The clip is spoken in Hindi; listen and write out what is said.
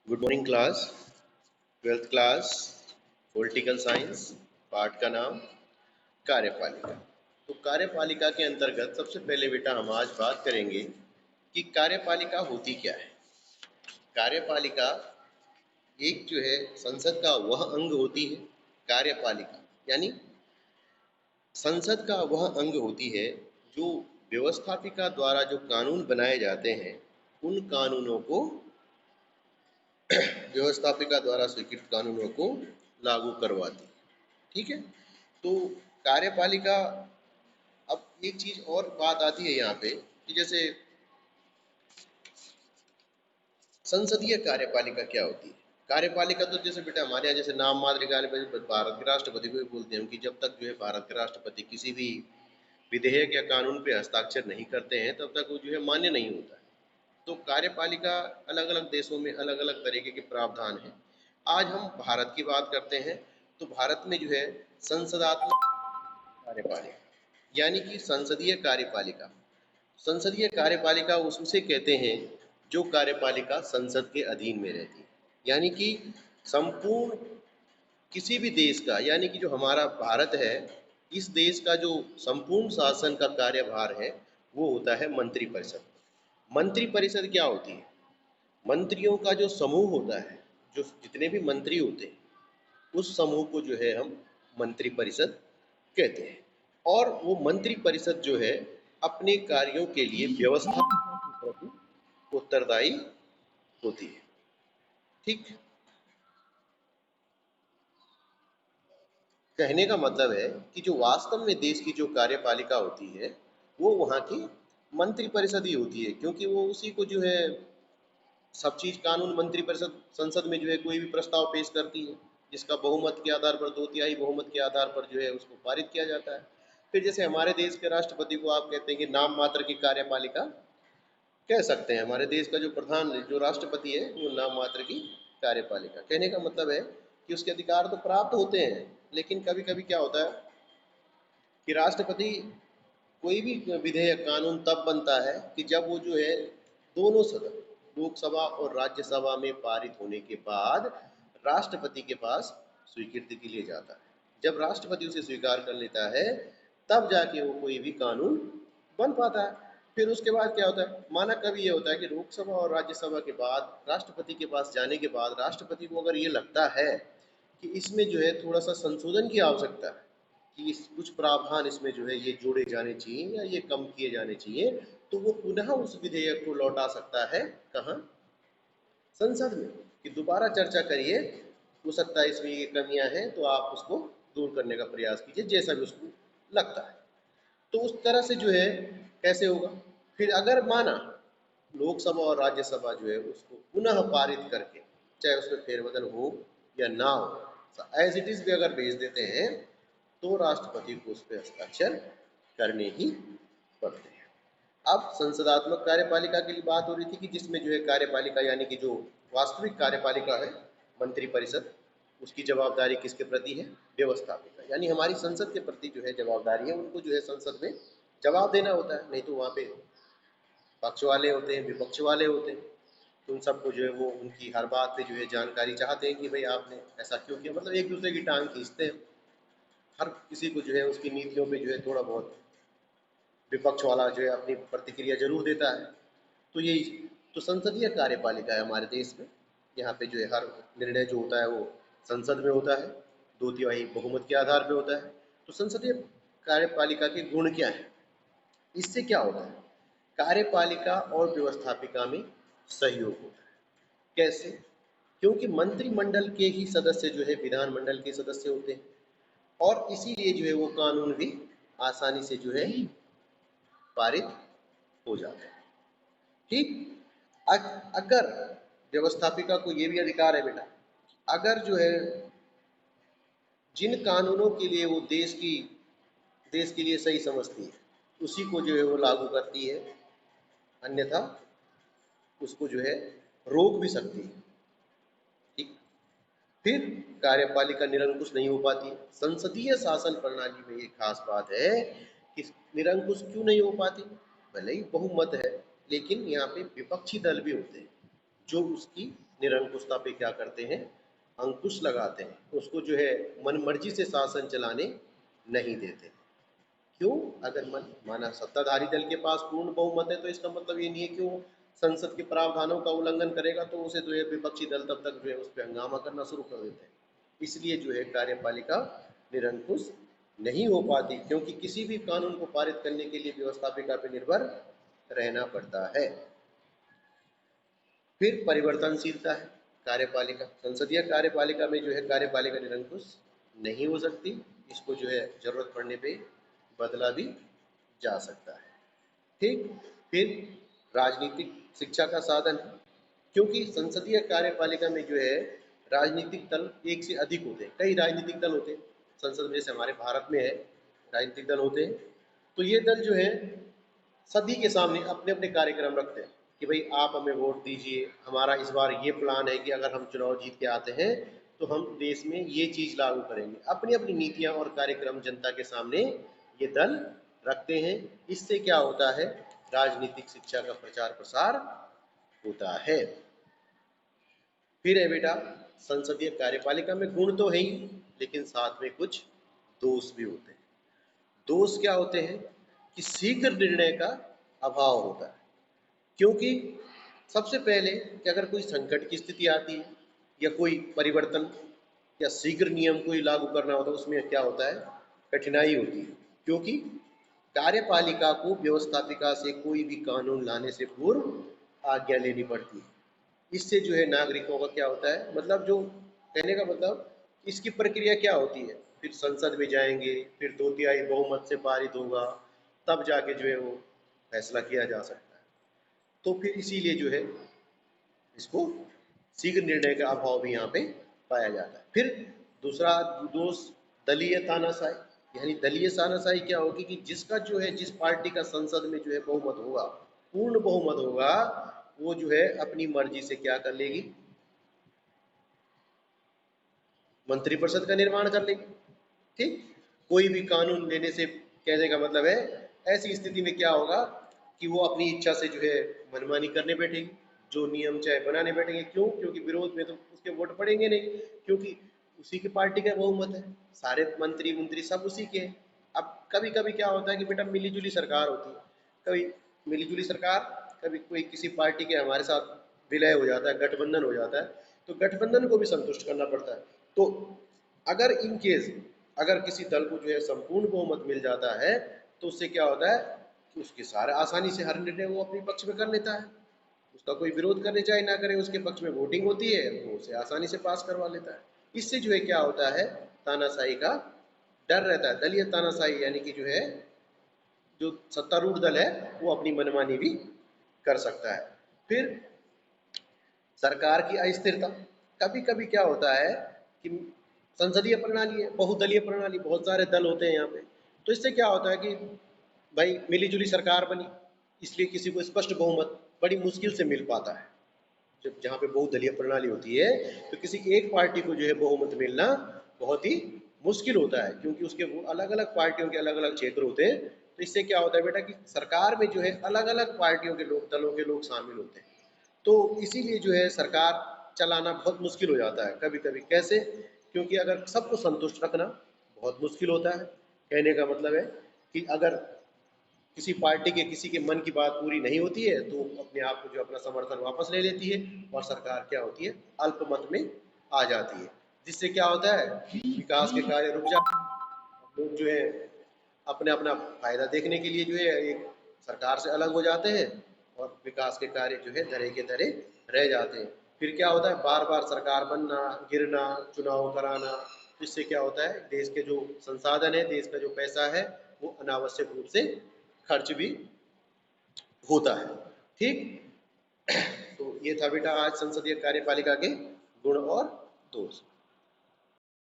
Good morning class. Twelfth class political science. पाठ का नाम कार्यपालिका। तो कार्यपालिका के अंतर्गत सबसे पहले बेटा हम आज बात करेंगे कि कार्यपालिका होती क्या है। कार्यपालिका एक जो है संसद का वह अंग होती है। कार्यपालिका यानी संसद का वह अंग होती है जो व्यवस्थापिका द्वारा जो कानून बनाए जाते हैं उन कानूनों को व्यवस्थापिका द्वारा स्वीकृत कानूनों को लागू करवाती है। ठीक है। तो कार्यपालिका, अब एक चीज और बात आती है यहाँ पे कि जैसे संसदीय कार्यपालिका क्या होती है। कार्यपालिका तो जैसे बेटा हमारे यहाँ जैसे नाम मात्र कार्यपालिका भारत के राष्ट्रपति को भी बोलते हैं कि जब तक जो है भारत के राष्ट्रपति किसी भी विधेयक या कानून पे हस्ताक्षर नहीं करते हैं तब तक वो जो है मान्य नहीं होता है। तो कार्यपालिका अलग अलग देशों में अलग अलग तरीके के प्रावधान हैं। आज हम भारत की बात करते हैं। तो भारत में जो है संसदात्मक कार्यपालिका यानी कि संसदीय कार्यपालिका। संसदीय कार्यपालिका उसे कहते हैं जो कार्यपालिका संसद के अधीन में रहती है। यानी कि संपूर्ण किसी भी देश का, यानी कि जो हमारा भारत है, इस देश का जो संपूर्ण शासन का कार्यभार है वो होता है मंत्रिपरिषद। मंत्रिपरिषद क्या होती है? मंत्रियों का जो समूह होता है, जो जितने भी मंत्री होते हैं उस समूह को जो है हम मंत्रिपरिषद कहते हैं। और वो मंत्रिपरिषद जो है अपने कार्यों के लिए व्यवस्था के प्रति उत्तरदायी होती है। ठीक। कहने का मतलब है कि जो वास्तव में देश की जो कार्यपालिका होती है वो वहाँ की मंत्रिपरिषद ही होती है, क्योंकि वो उसी को जो है सब चीज कानून मंत्रिपरिषद संसद में जो है कोई भी प्रस्ताव पेश करती है जिसका बहुमत के आधार पर, 2/3 बहुमत के आधार पर जो है उसको पारित किया जाता है। फिर जैसे हमारे देश के राष्ट्रपति को आप कहते हैं कि नाम मात्र की कार्यपालिका कह सकते हैं। हमारे देश का जो प्रधान जो राष्ट्रपति है वो नाम मात्र की कार्यपालिका। कहने का मतलब है कि उसके अधिकार तो प्राप्त होते हैं, लेकिन कभी कभी क्या होता है कि राष्ट्रपति कोई भी विधेयक कानून तब बनता है कि जब वो जो है दोनों सदन लोकसभा और राज्यसभा में पारित होने के बाद राष्ट्रपति के पास स्वीकृति के लिए जाता है। जब राष्ट्रपति उसे स्वीकार कर लेता है तब जाके वो कोई भी कानून बन पाता है। फिर उसके बाद क्या होता है, माना कभी ये होता है कि लोकसभा और राज्यसभा के बाद राष्ट्रपति के पास जाने के बाद राष्ट्रपति को अगर ये लगता है कि इसमें जो है थोड़ा सा संशोधन की आवश्यकता है, कि कुछ प्रावधान इसमें जो है ये जोड़े जाने चाहिए या ये कम किए जाने चाहिए, तो वो पुनः उस विधेयक को लौटा सकता है कहाँ? संसद में, कि दोबारा चर्चा करिए, हो सकता है इसमें ये कमियां हैं तो आप उसको दूर करने का प्रयास कीजिए जैसा भी उसको लगता है। तो उस तरह से जो है कैसे होगा? फिर अगर माना लोकसभा और राज्यसभा जो है उसको पुनः पारित करके, चाहे उसमें फेरबदल हो या ना हो, एज इट इज भी अगर भेज देते हैं तो राष्ट्रपति को उस पर हस्ताक्षर करने ही पड़ते हैं। अब संसदात्मक कार्यपालिका की बात हो रही थी कि जिसमें जो है कार्यपालिका यानी कि जो वास्तविक कार्यपालिका है मंत्रिपरिषद, उसकी जवाबदारी किसके प्रति है? व्यवस्थापिका यानी हमारी संसद के प्रति जो है जवाबदारी है। उनको जो है संसद में जवाब देना होता है, नहीं तो वहाँ पे पक्ष वाले होते हैं, विपक्ष वाले होते हैं, तो उन सबको जो है वो उनकी हर बात पे जो है जानकारी चाहते हैं कि भाई आपने ऐसा क्यों किया। मतलब एक दूसरे की टांग खींचते हैं। हर किसी को जो है उसकी नीतियों पे जो है थोड़ा बहुत विपक्ष वाला जो है अपनी प्रतिक्रिया जरूर देता है। तो यही तो संसदीय कार्यपालिका है हमारे देश में। यहाँ पे जो है हर निर्णय जो होता है वो संसद में होता है, 2/3 बहुमत के आधार पे होता है। तो संसदीय कार्यपालिका के गुण क्या है? इससे क्या होता है? कार्यपालिका और व्यवस्थापिका में सहयोग होता है। कैसे? क्योंकि मंत्रिमंडल के ही सदस्य जो है विधानमंडल के सदस्य होते हैं और इसीलिए जो है वो कानून भी आसानी से जो है पारित हो जाता है। ठीक। अगर व्यवस्थापिका को ये भी अधिकार है बेटा, अगर जो है जिन कानूनों के लिए वो देश के लिए सही समझती है उसी को जो है वो लागू करती है, अन्यथा उसको जो है रोक भी सकती है। ठीक। फिर कार्यपालिका निरंकुश नहीं हो पाती। संसदीय शासन प्रणाली में ये खास बात है कि निरंकुश क्यों नहीं हो पाती? भले ही बहुमत है लेकिन यहाँ पे विपक्षी दल भी होते हैं। जो उसकी निरंकुशता पे क्या करते हैं, अंकुश लगाते हैं, उसको जो है मनमर्जी से शासन चलाने नहीं देते। क्यों? अगर माना सत्ताधारी दल के पास पूर्ण बहुमत है तो इसका मतलब ये नहीं है कि वो संसद के प्रावधानों का उल्लंघन करेगा तो उसे जो है विपक्षी दल तब तक जो है उस पर हंगामा करना शुरू कर देते हैं। इसलिए जो है कार्यपालिका निरंकुश नहीं हो पाती, क्योंकि किसी भी कानून को पारित करने के लिए व्यवस्थापिका पर निर्भर रहना पड़ता है। फिर परिवर्तनशीलता है कार्यपालिका, संसदीय कार्यपालिका में जो है कार्यपालिका निरंकुश नहीं हो सकती, इसको जो है जरूरत पड़ने पे बदला भी जा सकता है। ठीक। फिर राजनीतिक शिक्षा का साधन है, क्योंकि संसदीय कार्यपालिका में जो है राजनीतिक दल एक से अधिक होते हैं, कई राजनीतिक दल होते हैं संसद में, जैसे हमारे भारत में है राजनीतिक दल होते हैं। तो ये दल जो है सभी के सामने अपने अपने कार्यक्रम रखते हैं कि भाई आप हमें वोट दीजिए, हमारा इस बार ये प्लान है कि अगर हम चुनाव जीत के आते हैं तो हम देश में ये चीज़ लागू करेंगे। अपनी अपनी नीतियां और कार्यक्रम जनता के सामने ये दल रखते हैं। इससे क्या होता है, राजनीतिक शिक्षा का प्रचार प्रसार होता है। फिर है बेटा, संसदीय कार्यपालिका में गुण तो है ही, लेकिन साथ में कुछ दोष भी होते हैं। दोष क्या होते हैं कि शीघ्र निर्णय का अभाव होता है, क्योंकि सबसे पहले कि अगर कोई संकट की स्थिति आती है या कोई परिवर्तन या शीघ्र नियम कोई लागू करना होता है, उसमें क्या होता है, कठिनाई होती है, क्योंकि कार्यपालिका को व्यवस्थापिका से कोई भी कानून लाने से पूर्व आज्ञा लेनी पड़ती है। इससे जो है नागरिकों का क्या होता है, मतलब जो कहने का मतलब इसकी प्रक्रिया क्या होती है, फिर संसद में जाएंगे, फिर 2/3 बहुमत से पारित होगा, तब जाके जो है वो फैसला किया जा सकता है। तो फिर इसीलिए जो है इसको शीघ्र निर्णय का अभाव भी यहाँ पे पाया जाता है। फिर दूसरा दोष दलीय तानाशाही, यानी दलीय तानाशाही क्या होगी कि जिसका जो है जिस पार्टी का संसद में जो है बहुमत होगा, पूर्ण बहुमत होगा, वो जो है अपनी मर्जी से क्या कर लेगी, मंत्रिपरिषद का निर्माण कर लेगी। ठीक। कोई भी कानून लेने से कहने का मतलब है, ऐसी स्थिति में क्या होगा कि वो अपनी इच्छा से जो है मनमानी करने बैठेगी, जो नियम चाहे बनाने बैठेंगे। क्यों? क्योंकि विरोध में तो उसके वोट पड़ेंगे नहीं, क्योंकि उसी की पार्टी का बहुमत है, सारे मंत्री सब उसी के हैं। अब कभी कभी क्या होता है कि बेटा मिलीजुली सरकार होती है, कभी मिलीजुली सरकार, कभी कोई किसी पार्टी के हमारे साथ विलय हो जाता है, गठबंधन हो जाता है, तो गठबंधन को भी संतुष्ट करना पड़ता है। तो अगर इन केस अगर किसी दल को जो है संपूर्ण बहुमत मिल जाता है तो उससे क्या होता है कि उसके सारे आसानी से हर निर्णय वो अपने पक्ष में कर लेता है, उसका कोई विरोध करने चाहे ना करे, उसके पक्ष में वोटिंग होती है, वो उसे आसानी से पास करवा लेता है। इससे जो है क्या होता है, तानाशाही का डर रहता है, दलीय तानाशाही, यानी कि जो है जो सत्तारूढ़ दल है वो अपनी मनमानी भी कर सकता है। फिर सरकार की अस्थिरता, कभी कभी क्या होता है कि संसदीय प्रणाली है, बहुदलीय प्रणाली, बहुत सारे दल होते हैं यहाँ पे, तो इससे क्या होता है कि भाई मिलीजुली सरकार बनी, इसलिए किसी को स्पष्ट बहुमत बड़ी मुश्किल से मिल पाता है। जब जहाँ पे बहुदलीय प्रणाली होती है तो किसी एक पार्टी को जो है बहुमत मिलना बहुत ही मुश्किल होता है, क्योंकि उसके वो अलग अलग पार्टियों के अलग अलग क्षेत्र होते हैं। तो इससे क्या होता है बेटा कि सरकार में जो है अलग अलग पार्टियों के लोग, दलों के लोग शामिल होते हैं, तो इसीलिए जो है सरकार चलाना बहुत मुश्किल हो जाता है कभी कभी। कैसे? क्योंकि अगर सबको संतुष्ट रखना बहुत मुश्किल होता है। कहने का मतलब है कि अगर किसी पार्टी के किसी के मन की बात पूरी नहीं होती है तो अपने आप को जो अपना समर्थन वापस ले लेती है और सरकार क्या होती है, अल्पमत में आ जाती है, जिससे क्या होता है विकास के कार्य रुक जाते हैं। लोग जो है अपने अपना फायदा देखने के लिए जो है एक सरकार से अलग हो जाते हैं और विकास के कार्य जो है धरे के धरे रह जाते हैं। फिर क्या होता है, बार बार सरकार बनना, गिरना, चुनाव कराना, इससे क्या होता है देश के जो संसाधन है, देश का जो पैसा है, वो अनावश्यक रूप से खर्च भी होता है। ठीक। तो ये था बेटा आज संसदीय कार्यपालिका के गुण और दोष।